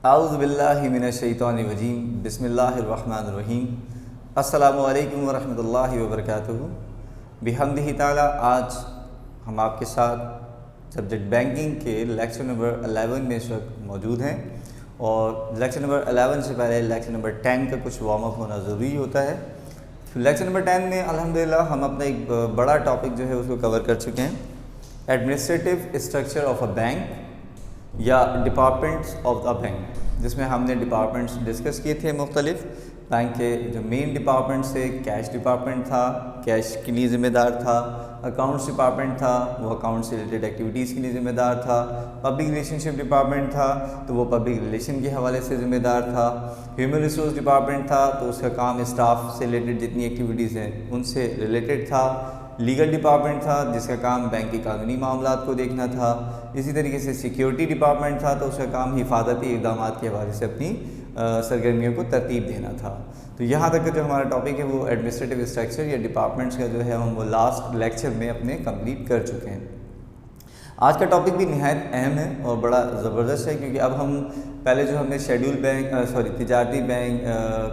आऊज़ुबिल्लाहिमिनश्शैतानिर्रजीम बिस्मिल्लाहिर्रहमानिर्रहीम अस्सलामु अलैकुम वरहमतुल्लाहि वबरकातुहू। बिहम्दिही ताला आज हम आपके साथ सब्जेक्ट बैंकिंग के लेक्चर नंबर 11 में इस वक्त मौजूद हैं और लेक्चर नंबर 11 से पहले लेक्चर नंबर 10 का कुछ वार्म अप होना ज़रूरी होता है। लेक्चर नंबर 10 में अल्हम्दुलिल्लाह हम अपना एक बड़ा टॉपिक जो है उसको कवर कर चुके हैं, administrative structure of a bank या डिपार्टमेंट्स ऑफ द बैंक, जिसमें हमने डिपार्टमेंट्स डिस्कस किए थे मुख्तलिफ। बैंक के जो मेन डिपार्टमेंट्स थे, कैश डिपार्टमेंट था, कैश के लिए ज़िम्मेदार था, अकाउंट्स डिपार्टमेंट था, वो अकाउंट से रिलेटेड एक्टिविटीज़ के लिए ज़िम्मेदार था, पब्लिक रिलेशनशिप डिपार्टमेंट था तो वो पब्लिक रिलेशन के हवाले से ज़िम्मेदार था, ह्यूमन रिसोर्स डिपार्टमेंट था तो उसका काम स्टाफ से रिलेटेड जितनी एक्टिविटीज़ हैं उनसे रिलेटेड था, लीगल डिपार्टमेंट था जिसका काम बैंक के कानूनी मामलात को देखना था, इसी तरीके से सिक्योरिटी डिपार्टमेंट था तो उसका काम हिफाजती इक़दाम के हवाले से अपनी सरगर्मियों को तरतीब देना था। तो यहाँ तक का जो हमारा टॉपिक है वो एडमिनिस्ट्रेटिव स्ट्रक्चर या डिपार्टमेंट्स का जो है हम वो लास्ट लेक्चर में अपने कंप्लीट कर चुके हैं। आज का टॉपिक भी निहायत अहम है और बड़ा ज़बरदस्त है, क्योंकि अब हम पहले जो हमने शेड्यूल बैंक तिजारती bank,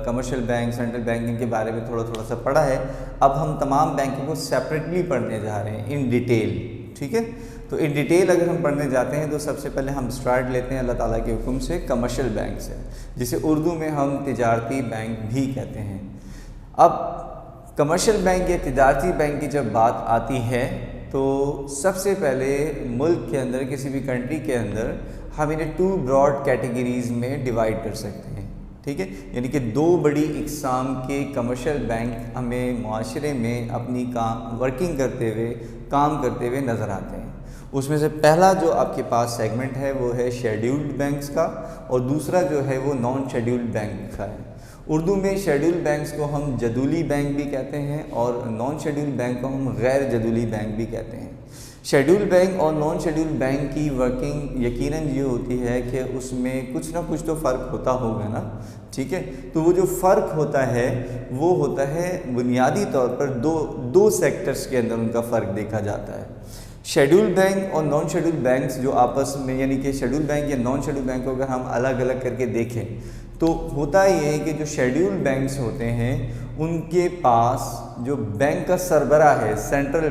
commercial bank, central banking के बारे में थोड़ा सा पढ़ा है। अब हम तमाम बैंकों को सेपरेटली पढ़ने जा रहे हैं इन डिटेल। ठीक है, तो इन डिटेल अगर हम पढ़ने जाते हैं तो सबसे पहले हम स्टार्ट लेते हैं अल्लाह ताला के हुक्म से कमर्शियल बैंक से, जिसे उर्दू में हम तिजारती बैंक भी कहते हैं। अब कमर्शियल बैंक या तिजारती बैंक की जब बात आती है तो सबसे पहले मुल्क के अंदर, किसी भी कंट्री के अंदर हम इन्हें 2 ब्रॉड कैटेगरीज़ में डिवाइड कर सकते हैं। ठीक है, यानी कि 2 बड़ी इकसाम के कमर्शियल बैंक हमें माशरे में अपनी वर्किंग करते हुए, काम करते हुए नज़र आते हैं। उसमें से पहला जो आपके पास सेगमेंट है वो है शेड्यूल्ड बैंक्स का और दूसरा जो है वो नॉन शेड्यूल्ड बैंक का है। उर्दू में शेड्यूल्ड बैंक्स को हम जदूली बैंक भी कहते हैं और नॉन शेड्यूल्ड बैंक को हम गैर जदूली बैंक भी कहते हैं। शेड्यूल्ड बैंक और नॉन शेड्यूल्ड बैंक की वर्किंग यकीनन ये होती है कि उसमें कुछ ना कुछ तो फ़र्क होता होगा ना। ठीक है, तो वो जो फ़र्क होता है वो होता है बुनियादी तौर पर दो सेक्टर्स के अंदर उनका फ़र्क देखा जाता है। शेड्यूल्ड बैंक और नॉन शेड्यूल्ड बैंक्स जो आपस में, यानी कि शेड्यूल्ड बैंक या नॉन शेड्यूल्ड बैंक को अगर हम अलग अलग करके देखें तो होता ये है कि जो शेड्यूल्ड बैंक्स होते हैं उनके पास जो बैंक का सरबराह है सेंट्रल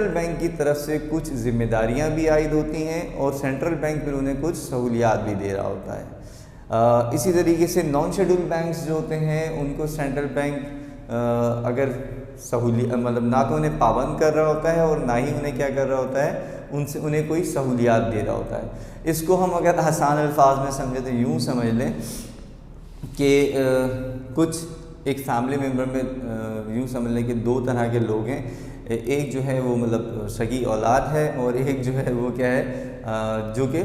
बैंक की तरफ से कुछ ज़िम्मेदारियां भी आयद होती हैं और सेंट्रल बैंक फिर उन्हें कुछ सहूलियात भी दे रहा होता है। इसी तरीके से नॉन शेड्यूल्ड बैंक्स जो होते हैं उनको सेंट्रल बैंक अगर मतलब ना तो उन्हें पाबंद कर रहा होता है और ना ही उन्हें क्या कर रहा होता है, उन्हें कोई सहूलियात दे रहा होता है। इसको हम अगर आसान अल्फाज में समझें तो यूँ समझ लें कि कुछ एक फैमिली मेम्बर में यूँ समझ लें कि 2 तरह के लोग हैं। एक जो है वो मतलब सगी औलाद है और एक जो है वो क्या है जो कि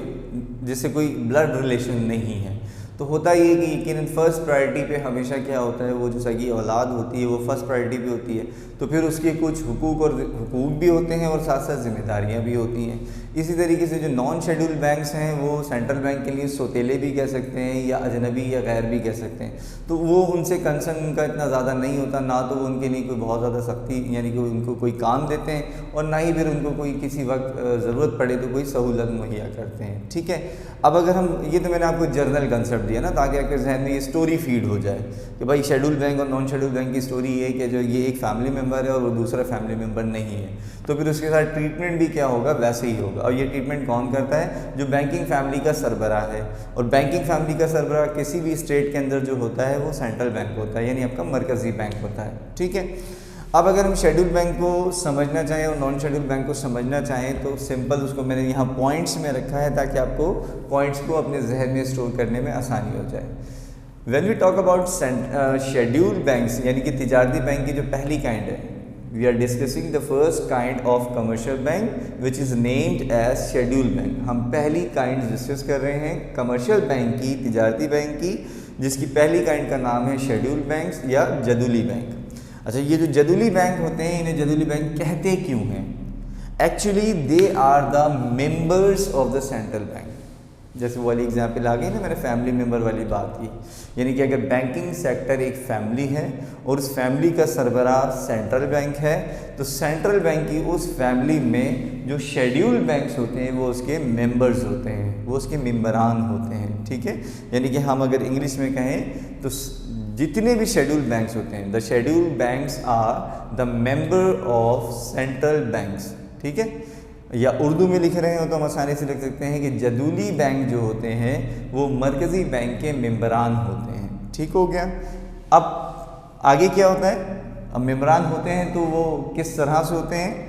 जिससे कोई ब्लड रिलेशन नहीं है। तो होता ये कि यकीनन फ़र्स्ट प्रायोरिटी पे हमेशा क्या होता है, वो जो सगी औलाद होती है वो फ़र्स्ट प्रायोरिटी पे होती है, तो फिर उसके कुछ हुकूक भी होते हैं और साथ साथ ज़िम्मेदारियाँ भी होती हैं। इसी तरीके से जो नॉन शेड्यूल्ड बैंक्स हैं वो सेंट्रल बैंक के लिए सौतेले भी कह सकते हैं या अजनबी या गैर भी कह सकते हैं। तो वो उनसे कंसर्न उनका इतना ज़्यादा नहीं होता, ना तो वो उनके लिए कोई बहुत ज़्यादा सख्ती यानी कि उनको कोई काम देते हैं और ना ही फिर उनको कोई किसी वक्त ज़रूरत पड़े तो कोई सहूलत मुहैया करते हैं। ठीक है, अब अगर हम ये तो मैंने आपको जनरल कंसेप्ट दिया ना ताकि आपके जहन में ये स्टोरी फीड हो जाए कि भाई शेड्यूल्ड बैंक और नॉन शेड्यूल्ड बैंक की स्टोरी ये है कि जो ये एक फैमिली मेम्बर है और वो दूसरा फैमिली मेम्बर नहीं है, तो फिर उसके साथ ट्रीटमेंट भी क्या होगा, वैसे ही होगा। और ये ट्रीटमेंट कौन करता है, जो बैंकिंग फैमिली का सरबराह है। और बैंकिंग फैमिली का सरबराह किसी भी स्टेट के अंदर जो होता है वो सेंट्रल बैंक होता है, यानी आपका मरकज़ी बैंक होता है। ठीक है, अब अगर हम शेड्यूल्ड बैंक को समझना चाहें और नॉन शेड्यूल्ड बैंक को समझना चाहें तो सिंपल उसको मैंने यहाँ पॉइंट्स में रखा है ताकि आपको पॉइंट्स को अपने जहन में स्टोर करने में आसानी हो जाए। When we talk about scheduled banks यानी कि तिजारती बैंक की जो पहली काइंड है, we are discussing the first kind of commercial bank which is named as scheduled bank. हम पहली काइंड डिस्कस कर रहे हैं कमर्शियल बैंक की, तिजारती बैंक की, जिसकी पहली काइंड का नाम है शेड्यूल्ड बैंक्स या जदूली बैंक। अच्छा, ये जो जदूली बैंक होते हैं इन्हें जदूली बैंक कहते क्यों हैं? Actually they are the members of the central bank. जैसे वो वाली एग्जाम्पल आ गई ना, मैंने फैमिली मेम्बर वाली बात की, यानी कि अगर बैंकिंग सेक्टर एक फैमिली है और उस फैमिली का सरबराह सेंट्रल बैंक है तो सेंट्रल बैंक की उस फैमिली में जो शेड्यूल्ड बैंक्स होते हैं वो उसके मेंबर्स होते हैं, वो उसके मेम्बरान होते हैं। ठीक है। यानी कि हम अगर इंग्लिश में कहें तो जितने भी शेड्यूल बैंक्स होते हैं, the schedule banks are the member of central banks, ठीक है। या उर्दू में लिख रहे हो तो हम आसानी से लिख सकते हैं कि जदूली बैंक जो होते हैं वो मरकज़ी बैंक के मेंबरान होते हैं, ठीक हो गया। अब आगे क्या होता है, अब मेंबरान होते हैं तो वो किस तरह से होते हैं,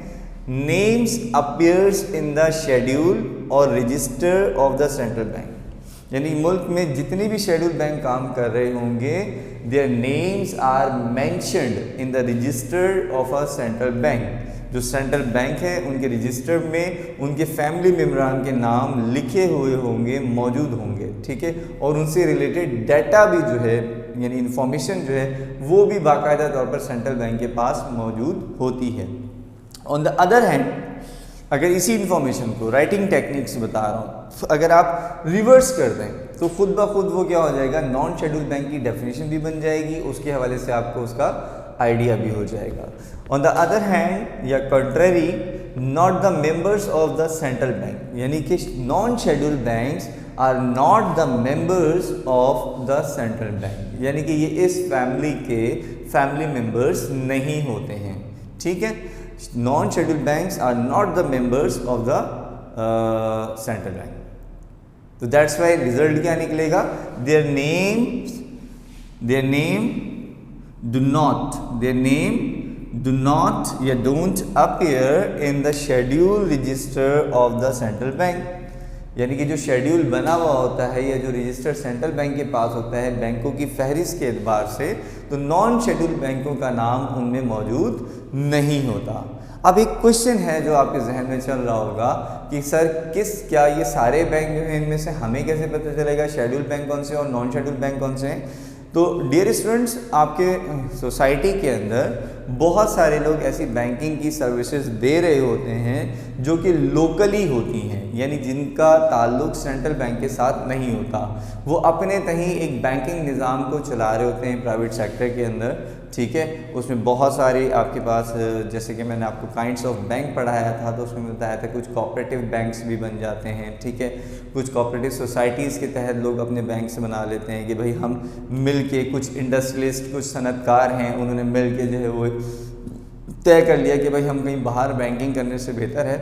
names appears in the schedule और register of the central bank. यानी मुल्क में जितने भी शेड्यूल बैंक काम कर रहे होंगे, their names are mentioned in the register of a central bank. जो सेंट्रल बैंक है उनके रजिस्टर में उनके फैमिली मेम्बरान के नाम लिखे हुए होंगे, मौजूद होंगे, ठीक है। और उनसे रिलेटेड डाटा भी जो है, यानी इंफॉर्मेशन जो है वो भी बाकायदा तौर पर सेंट्रल बैंक के पास मौजूद होती है। ऑन द अदर हैंड, अगर इसी इंफॉर्मेशन को राइटिंग टेक्निक्स बता रहा हूँ, अगर आप रिवर्स कर दें तो खुद ब खुद वो क्या हो जाएगा, नॉन शेड्यूल बैंक की डेफिनेशन भी बन जाएगी, उसके हवाले से आपको उसका आइडिया भी हो जाएगा। ऑन द अदर हैंड या contrary, not the members of the central bank, यानी कि non schedule banks are not the members of the central bank, यानी कि ये इस फैमिली के फैमिली मेंबर्स नहीं होते हैं, ठीक है। Non schedule banks are not the members of the central bank. तो दैट्स वाई रिजल्ट क्या निकलेगा, देयर नेम do not या don't appear in the schedule register of the central bank। यानी कि जो शेड्यूल बना हुआ होता है या जो रजिस्टर सेंट्रल बैंक के पास होता है बैंकों की फहरिस्त के एतबार से, तो नॉन शेड्यूल बैंकों का नाम उनमें मौजूद नहीं होता। अब एक क्वेश्चन है जो आपके जहन में चल रहा होगा कि सर क्या ये सारे बैंक जो हैं इनमें से हमें कैसे पता चलेगा शेड्यूल बैंक कौन से और नॉन शेड्यूल बैंक कौन से हैं। तो डियर स्टूडेंट्स, आपके सोसाइटी के अंदर बहुत सारे लोग ऐसी बैंकिंग की सर्विसेज दे रहे होते हैं जो कि लोकली होती हैं, यानी जिनका ताल्लुक सेंट्रल बैंक के साथ नहीं होता। वो अपने तहीं एक बैंकिंग निज़ाम को चला रहे होते हैं प्राइवेट सेक्टर के अंदर, ठीक है। उसमें बहुत सारे आपके पास, जैसे कि मैंने आपको काइंड्स ऑफ बैंक पढ़ाया था तो उसमें बताया था कुछ कोऑपरेटिव बैंक्स भी बन जाते हैं, ठीक है। कुछ कोऑपरेटिव सोसाइटीज़ के तहत लोग अपने बैंक से बना लेते हैं कि भाई हम मिल के, कुछ इंडस्ट्रियलिस्ट, कुछ सनतकार हैं, उन्होंने मिल के जो है वो तय कर लिया कि भाई हम कहीं बाहर बैंकिंग करने से बेहतर है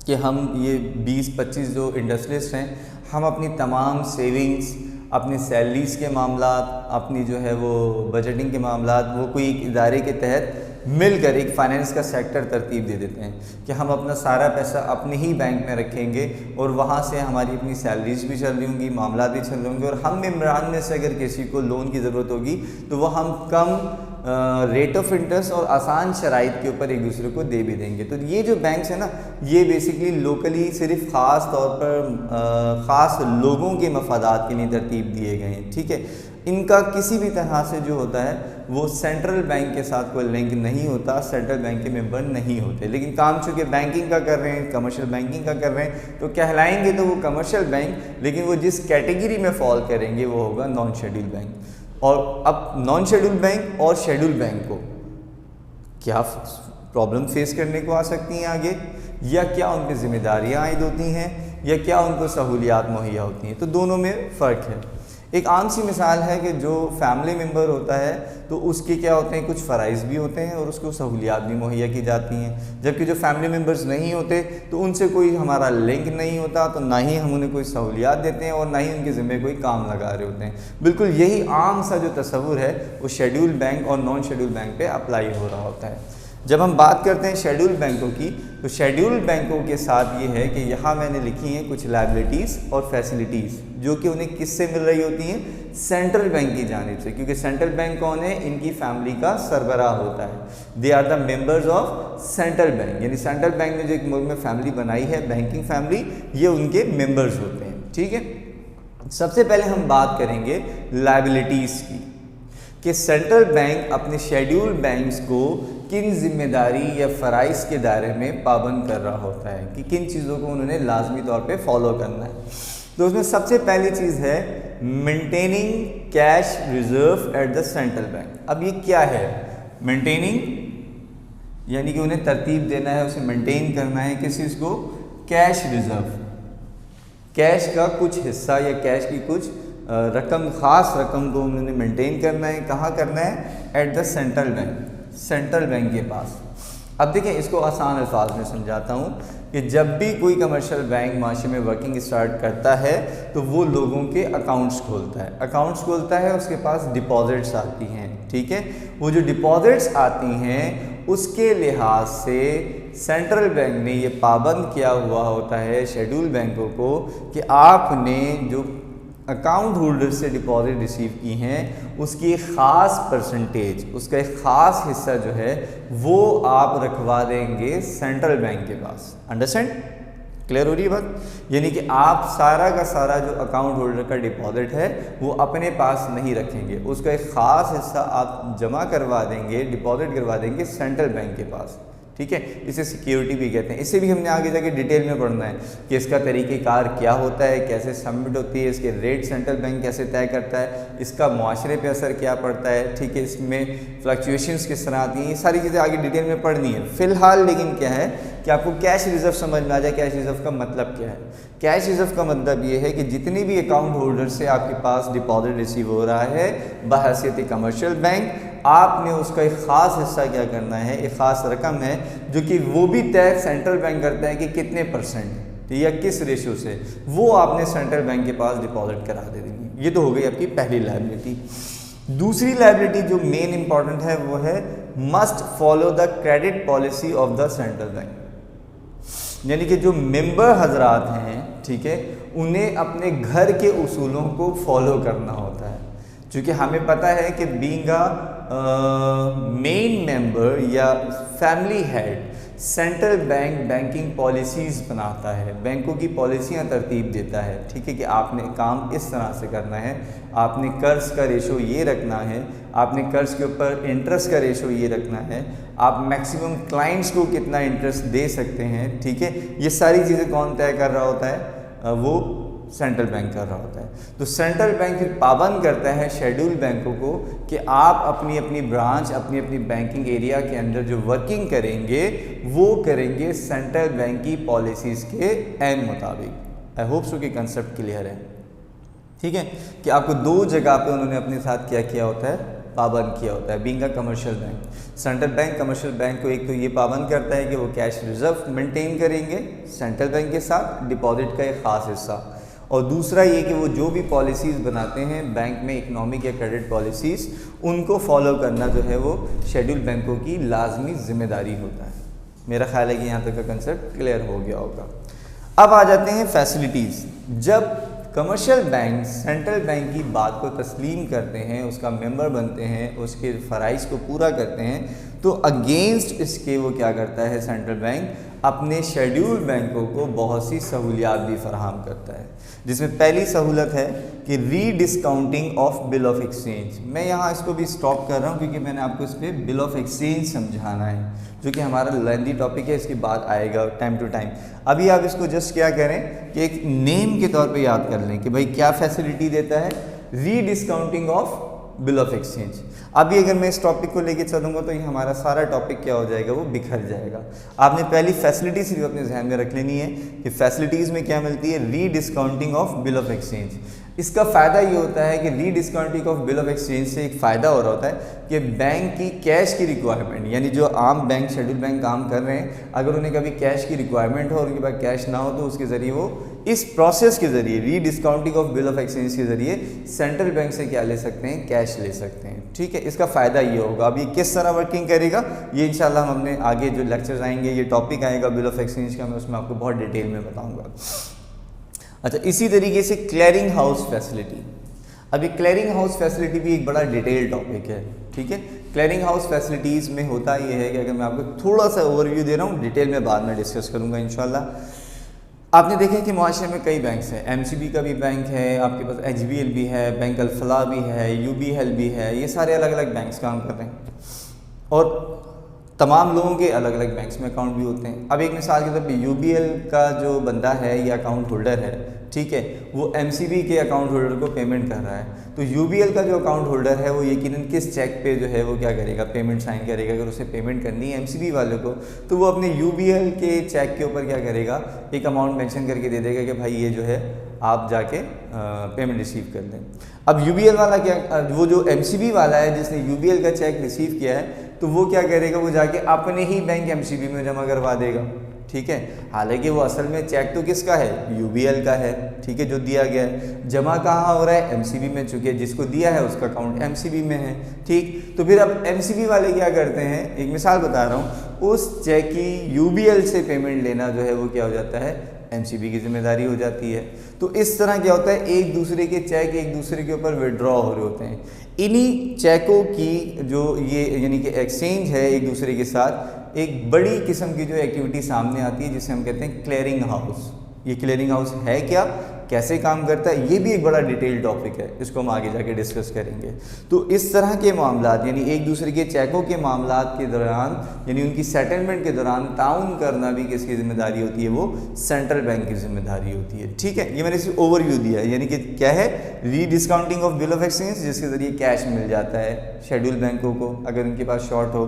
कि हम ये 20-25 जो इंडस्ट्रियलिस्ट हैं, हम अपनी तमाम सेविंग्स, अपनी सैलरीज़ के मामलात, अपनी जो है वो बजटिंग के मामलात, वो कोई एक इदारे के तहत मिलकर एक फाइनेंस का सेक्टर तरतीब दे देते हैं कि हम अपना सारा पैसा अपने ही बैंक में रखेंगे और वहाँ से हमारी अपनी सैलरीज भी चल रही होंगी, मामलात भी चल रहे होंगे, और हम मेम्बरान में से अगर किसी को लोन की ज़रूरत होगी तो वह हम कम रेट ऑफ इंटरेस्ट और आसान शराइत के ऊपर एक दूसरे को दे भी देंगे। तो ये जो बैंक्स हैं ना, ये बेसिकली लोकली सिर्फ ख़ास तौर पर ख़ास लोगों के मफादात के लिए तरतीब दिए गए हैं, ठीक है। इनका किसी भी तरह से जो होता है वो सेंट्रल बैंक के साथ कोई लिंक नहीं होता, सेंट्रल बैंक के मेंबर नहीं होते, लेकिन काम चूँकि बैंकिंग का कर रहे हैं, कमर्शियल बैंकिंग का कर रहे हैं, तो कहलाएंगे तो वो कमर्शियल बैंक, लेकिन वो जिस कैटेगरी में फॉल करेंगे वो होगा नॉन शेड्यूल बैंक। और अब नॉन शेड्यूल बैंक और शेड्यूल बैंक को क्या प्रॉब्लम फेस करने को आ सकती हैं आगे, या क्या उन पर जिम्मेदारियाँ आयद होती हैं, या क्या उनको सहूलियात मुहैया होती हैं, तो दोनों में फ़र्क है। एक आम सी मिसाल है कि जो फैमिली मेम्बर होता है तो उसके क्या होते हैं, कुछ फ़राइज़ भी होते हैं और उसको सहूलियात भी मुहैया की जाती हैं, जबकि जो फैमिली मेम्बर्स नहीं होते तो उनसे कोई हमारा लिंक नहीं होता, तो ना ही हम उन्हें कोई सहूलियात देते हैं और ना ही उनके ज़िम्मे कोई काम लगा रहे होते हैं। बिल्कुल यही आम सा जो तस्वुर है वो शेड्यूल बैंक और नॉन शेड्यूल बैंक पे अप्लाई हो रहा होता है। जब हम बात करते हैं शेड्यूल बैंकों की, तो शेड्यूल बैंकों के साथ ये है कि यहाँ मैंने लिखी हैं कुछ लायबिलिटीज़ और फैसिलिटीज़ जो कि उन्हें किससे मिल रही होती हैं, सेंट्रल बैंक की जानिब से, क्योंकि सेंट्रल बैंक कौन है, इनकी फैमिली का सरबराह होता है। They are the members of central bank, यानी सेंट्रल बैंक ने जो एक मुल्क में फैमिली बनाई है, बैंकिंग फैमिली, ये उनके मेंबर्स होते हैं, ठीक है। सबसे पहले हम बात करेंगे लायबिलिटीज़ की कि सेंट्रल बैंक अपने शेड्यूल बैंक्स को किन जिम्मेदारी या फ़राइज़ के दायरे में पाबंद कर रहा होता है कि किन चीज़ों को उन्होंने लाजमी तौर पे फॉलो करना है। तो उसमें सबसे पहली चीज़ है maintaining cash reserve at the central bank. अब ये क्या है मेंटेनिंग, यानी कि उन्हें तरतीब देना है, उसे मेंटेन करना है किस चीज़ को, कैश रिजर्व। कैश का कुछ हिस्सा या कैश की कुछ रकम, ख़ास रकम को उन्होंने मेंटेन करना है। कहाँ करना है? At the central bank, central bank के पास। अब देखिए, इसको आसान अल्फाज में समझाता हूँ कि जब भी कोई कमर्शियल बैंक माशरे में वर्किंग स्टार्ट करता है तो वो लोगों के अकाउंट्स खोलता है। अकाउंट्स खोलता है, उसके पास डिपॉजिट्स आती हैं, ठीक है। वो जो डिपॉजिट्स आती हैं उसके लिहाज से सेंट्रल बैंक ने ये पाबंद किया हुआ होता है शेड्यूल बैंकों को कि आपने जो अकाउंट होल्डर से डिपॉजिट रिसीव की हैं उसकी एक ख़ास परसेंटेज, उसका एक ख़ास हिस्सा जो है वो आप रखवा देंगे सेंट्रल बैंक के पास। अंडरस्टैंड? क्लियर हो रही है बात? यानी कि आप सारा का सारा जो अकाउंट होल्डर का डिपॉजिट है वो अपने पास नहीं रखेंगे, उसका एक ख़ास हिस्सा आप जमा करवा देंगे, डिपॉजिट करवा देंगे सेंट्रल बैंक के पास, ठीक है। इसे सिक्योरिटी भी कहते हैं। इसे भी हमने आगे जाके डिटेल में पढ़ना है कि इसका तरीक़ेकार क्या होता है, कैसे सबमिट होती है, इसके रेट सेंट्रल बैंक कैसे तय करता है, इसका मुआशरे पे असर क्या पड़ता है, ठीक है, इसमें फ्लक्चुएशंस किस तरह आती हैं, ये सारी चीज़ें आगे डिटेल में पढ़नी है। फ़िलहाल लेकिन क्या है कि आपको कैश रिज़र्व समझ में आ जाए। कैश रिज़र्व का मतलब क्या है? कैश रिज़र्व का मतलब ये है कि जितनी भी अकाउंट होल्डर से आपके पास डिपॉजिट रिसीव हो रहा है बहैसियत कमर्शियल बैंक, आपने उसका एक ख़ास हिस्सा क्या करना है, एक ख़ास रकम है जो कि वो भी तय सेंट्रल बैंक करता है कि कितने % या किस रेशो से, वो आपने सेंट्रल बैंक के पास डिपॉजिट करा दे देंगे। ये तो हो गई आपकी पहली लायबिलिटी। दूसरी लायबिलिटी जो मेन इंपॉर्टेंट है वो है must follow the credit policy of the central bank. यानी कि जो मेंबर हजरात हैं, ठीक है, उन्हें अपने घर के उसूलों को फॉलो करना होता है। क्योंकि हमें पता है कि बीइंग मेन मेंबर या family head, central bank banking policies बनाता है, बैंकों की पॉलिसियां तरतीब देता है, ठीक है, कि आपने काम इस तरह से करना है, आपने कर्ज़ का रेशो ये रखना है, आपने कर्ज़ के ऊपर इंटरेस्ट का रेशो ये रखना है, आप मैक्सिमम क्लाइंट्स को कितना इंटरेस्ट दे सकते हैं, ठीक है। ये सारी चीज़ें कौन तय कर रहा होता है? वो सेंट्रल बैंक कर रहा होता है। तो सेंट्रल बैंक फिर पाबंद करता है शेड्यूल बैंकों को कि आप अपनी अपनी ब्रांच, अपनी अपनी बैंकिंग एरिया के अंदर जो वर्किंग करेंगे वो करेंगे सेंट्रल बैंक की पॉलिसीज़ के ऐन मुताबिक। आई होप सो कि कंसेप्ट क्लियर है, ठीक है, कि आपको दो जगह पे उन्होंने अपने साथ क्या किया होता है, पाबंद किया होता है। Being a commercial bank, central bank commercial bank को एक तो ये पाबंद करता है कि वो कैश रिजर्व मेंटेन करेंगे सेंट्रल बैंक के साथ, डिपॉजिट का एक ख़ास हिस्सा, और दूसरा ये कि वो जो भी पॉलिसीज़ बनाते हैं बैंक में, इकनॉमिक या क्रेडिट पॉलिसीज़, उनको फॉलो करना जो है वो शेड्यूल बैंकों की लाजमी ज़िम्मेदारी होता है। मेरा ख्याल है कि यहाँ तक का कंसेप्ट क्लियर हो गया होगा। अब आ जाते हैं फैसिलिटीज़। जब कमर्शियल बैंक सेंट्रल बैंक की बात को तस्लीम करते हैं, उसका मेंबर बनते हैं, उसके फ़राइज़ को पूरा करते हैं, तो अगेंस्ट इसके वो क्या करता है सेंट्रल बैंक, अपने शेड्यूल बैंकों को बहुत सी सहूलियात भी फराहम करता है। जिसमें पहली सहूलत है कि रीडिस्काउंटिंग ऑफ बिल ऑफ एक्सचेंज। मैं यहाँ इसको भी स्टॉप कर रहा हूँ क्योंकि मैंने आपको इस पर बिल ऑफ एक्सचेंज समझाना है, जो कि हमारा लेंदी टॉपिक है, इसकी बात आएगा टाइम टू टाइम। अभी आप इसको जस्ट क्या करें कि एक नेम के तौर पे याद कर लें कि भाई क्या फैसिलिटी देता है, रीडिस्काउंटिंग ऑफ बिल ऑफ एक्सचेंज। अभी अगर मैं इस टॉपिक को लेके चलूँगा तो ये हमारा सारा टॉपिक क्या हो जाएगा, वो बिखर जाएगा। आपने पहली फैसिलिटी सिर्फ अपने जहन में रख लेनी है कि फैसिलिटीज़ में क्या मिलती है, रीडिस्काउंटिंग ऑफ बिल ऑफ एक्सचेंज। इसका फ़ायदा ये होता है कि रीडिस्काउंटिंग ऑफ बिल ऑफ एक्सचेंज से एक फ़ायदा हो रहा होता है कि बैंक की कैश की रिक्वायरमेंट, यानी जो आम बैंक शेड्यूल बैंक काम कर रहे हैं, अगर उन्हें कभी कैश की रिक्वायरमेंट हो और उनके पास कैश ना हो तो उसके ज़रिए वो इस प्रोसेस के ज़रिए, रीडिस्काउंटिंग ऑफ बिल ऑफ एक्सचेंज के ज़रिए सेंट्रल बैंक से क्या ले सकते हैं, कैश ले सकते हैं, ठीक है। इसका फ़ायदा ये होगा। अब ये किस तरह वर्किंग करेगा ये इंशाल्लाह हम अपने आगे जो लेक्चर्स आएंगे, ये टॉपिक आएगा बिल ऑफ एक्सचेंज का, मैं उसमें आपको बहुत डिटेल में बताऊँगा। अच्छा, इसी तरीके से क्लियरिंग हाउस फैसिलिटी। अभी क्लियरिंग हाउस फैसिलिटी भी एक बड़ा डिटेल टॉपिक है, ठीक है। क्लियरिंग हाउस फैसिलिटीज़ में होता ये है कि अगर मैं आपको थोड़ा सा ओवरव्यू दे रहा हूँ, डिटेल में बाद में डिस्कस करूँगा इंशाल्लाह। आपने देखा कि मुआशरे में कई बैंक्स हैं, एमसीबी का भी बैंक है, आपके पास एचबीएल भी है, बैंक अल-फलाह भी है, यूबीएल भी है, ये सारे अलग अलग बैंक्स काम कर रहे हैं। और तमाम लोगों के अलग अलग बैंक्स में अकाउंट भी होते हैं। अब एक मिसाल के तौर पे यूबीएल का जो बंदा है या अकाउंट होल्डर है, ठीक है, वो एमसीबी के अकाउंट होल्डर को पेमेंट कर रहा है, तो यूबीएल का जो अकाउंट होल्डर है वो यकीनन किस चेक पे जो है वो क्या करेगा, पेमेंट साइन करेगा। अगर उसे पेमेंट करनी है एमसीबी वाले को, तो वो अपने यूबीएल के चेक के ऊपर क्या करेगा, एक अमाउंट मेंशन करके दे देगा कि भाई ये जो है आप जाके पेमेंट रिसीव कर लें। अब यूबीएल वाला क्या, वो जो एमसीबी वाला है जिसने यूबीएल का चेक रिसीव किया है, तो वो क्या करेगा, वो जाके अपने ही बैंक एमसीबी में जमा करवा देगा, ठीक है। हालांकि वो असल में चेक तो किसका है, यूबीएल का है, ठीक है, जो दिया गया है। जमा कहाँ हो रहा है, एमसीबी में, चूंकि जिसको दिया है उसका अकाउंट एमसीबी में है, ठीक। तो फिर अब एमसीबी वाले क्या करते हैं, एक मिसाल बता रहा हूँ, उस चेक की यूबीएल से पेमेंट लेना जो है वो क्या हो जाता है, एमसीबी की जिम्मेदारी हो जाती है। तो इस तरह क्या होता है, एक दूसरे के चेक एक दूसरे के ऊपर विड्रॉ हो रहे होते हैं। इन्हीं चेकों की जो ये यानी कि एक्सचेंज है एक दूसरे के साथ, एक बड़ी किस्म की जो एक्टिविटी सामने आती है जिसे हम कहते हैं क्लियरिंग हाउस। ये क्लियरिंग हाउस है क्या, कैसे काम करता है, ये भी एक बड़ा डिटेल टॉपिक है, इसको हम आगे जाके डिस्कस करेंगे। तो इस तरह के मामलात यानी एक दूसरे के चेकों के मामलात के दौरान यानी उनकी सेटलमेंट के दौरान ताउन करना भी किसकी जिम्मेदारी होती है, वो सेंट्रल बैंक की जिम्मेदारी होती है, ठीक है। ये मैंने सिर्फ ओवरव्यू दिया है, यानी कि क्या है, रीडिस्काउंटिंग ऑफ बिल ऑफ एक्सचेंज, जिसके ज़रिए कैश मिल जाता है शेड्यूल बैंकों को अगर उनके पास शॉर्ट हो।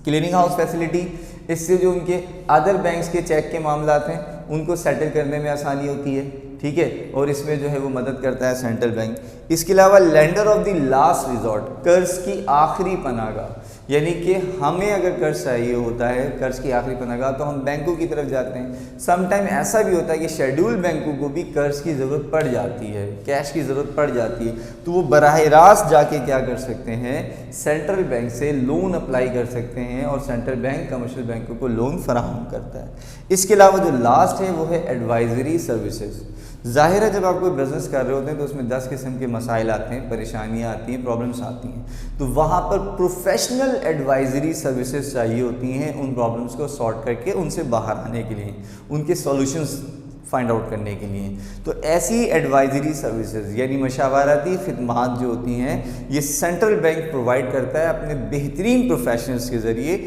क्लियरिंग हाउस फैसिलिटी, इससे जो उनके अदर बैंक्स के चेक के मामलात हैं उनको सेटल करने में आसानी होती है, ठीक है, और इसमें जो है वो मदद करता है सेंट्रल बैंक। इसके अलावा lender of the last resort, कर्ज की आखिरी पनाहगाह, यानी कि हमें अगर कर्ज चाहिए होता है, कर्ज की आखिरी पनाहगाह, तो हम बैंकों की तरफ जाते हैं। समटाइम ऐसा भी होता है कि शेड्यूल बैंकों को भी कर्ज की ज़रूरत पड़ जाती है, कैश की ज़रूरत पड़ जाती है, तो वो बराह रास्त जाके क्या कर सकते हैं, सेंट्रल बैंक से लोन अप्लाई कर सकते हैं और सेंट्रल बैंक कमर्शियल बैंकों को लोन फराहम करता है। इसके अलावा जो लास्ट है वो है एडवाइजरी सर्विसेज। ज़ाहिर है जब आप कोई बिज़नेस कर रहे होते हैं तो उसमें 10 किस्म के मसाइल आते हैं, परेशानियां आती हैं, प्रॉब्लम्स आती हैं, तो वहाँ पर प्रोफेशनल एडवाइजरी सर्विसेज चाहिए होती हैं उन प्रॉब्लम्स को सॉर्ट करके उनसे बाहर आने के लिए, उनके सॉल्यूशंस फाइंड आउट करने के लिए। तो ऐसी एडवाइजरी सर्विसेज यानी मशावरती खिदमात जो होती हैं ये सेंट्रल बैंक प्रोवाइड करता है अपने बेहतरीन प्रोफेशनल्स के ज़रिए।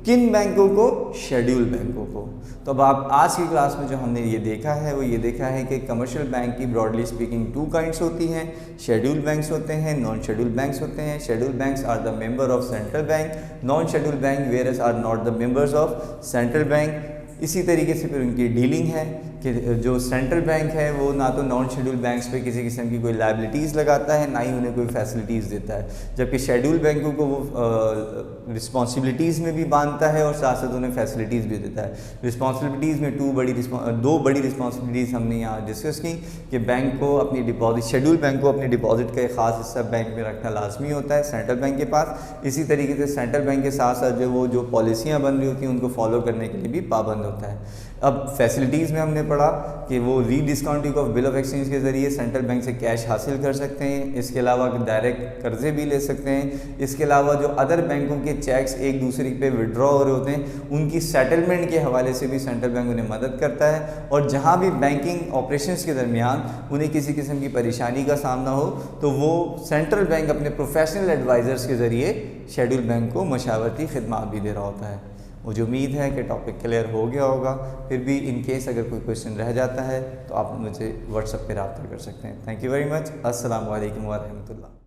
किन बैंकों को, शेड्यूल बैंकों को। तो अब आप आज की क्लास में जो हमने ये देखा है वो ये देखा है कि कमर्शियल बैंक की ब्रॉडली स्पीकिंग 2 काइंड्स होती हैं, शेड्यूल बैंक्स होते हैं, नॉन शेड्यूल बैंक्स होते हैं। Schedule banks are the member of central bank, non schedule bank whereas are not the members of central bank. इसी तरीके से फिर उनकी डीलिंग है कि जो सेंट्रल बैंक है वो ना तो नॉन शेड्यूल बैंक्स पे किसी किस्म की कोई लायबिलिटीज़ लगाता है, ना ही उन्हें कोई फैसिलिटीज़ देता है, जबकि शेड्यूल बैंकों को वो रिस्पॉन्सिबिलिटीज़ में भी बांधता है और साथ साथ उन्हें फैसिलिटीज़ भी देता है। रिस्पॉन्सिबिलिटीज़ में दो बड़ी रिस्पॉन्सिबिलिटीज़ हमने यहाँ डिस्कस की कि बैंक को अपनी डिपॉजिट, शेड्यूल बैंक को अपनी डिपॉजिट का एक ख़ास हिस्सा बैंक में रखना लाजमी होता है सेंट्रल बैंक के पास। इसी तरीके से सेंट्रल बैंक के साथ साथ जो पॉलिसियाँ बन रही होती हैं उनको फॉलो करने के लिए भी पाबंद होता है। अब फैसिलिटीज़ में हमने पढ़ा कि वो रीडिस्काउंटिंग ऑफ बिल ऑफ एक्सचेंज के ज़रिए सेंट्रल बैंक से कैश हासिल कर सकते हैं। इसके अलावा डायरेक्ट कर्जे भी ले सकते हैं। इसके अलावा जो अदर बैंकों के चेक्स एक दूसरे पे विड्रॉ हो रहे होते हैं उनकी सेटलमेंट के हवाले से भी सेंट्रल बैंक उन्हें मदद करता है। और जहाँ भी बैंकिंग ऑपरेशंस के दरमियान उन्हें किसी किस्म की परेशानी का सामना हो तो वो सेंट्रल बैंक अपने प्रोफेशनल एडवाइज़र्स के ज़रिए शेड्यूल बैंक को मशावरती खिदमात भी दे रहा होता है। मुझे उम्मीद है कि टॉपिक क्लियर हो गया होगा। फिर भी इन केस अगर कोई क्वेश्चन रह जाता है तो आप मुझे व्हाट्सएप पे रब्ता कर सकते हैं। Thank you very much. अस्सलाम वालेकुम व रहमतुल्लाह।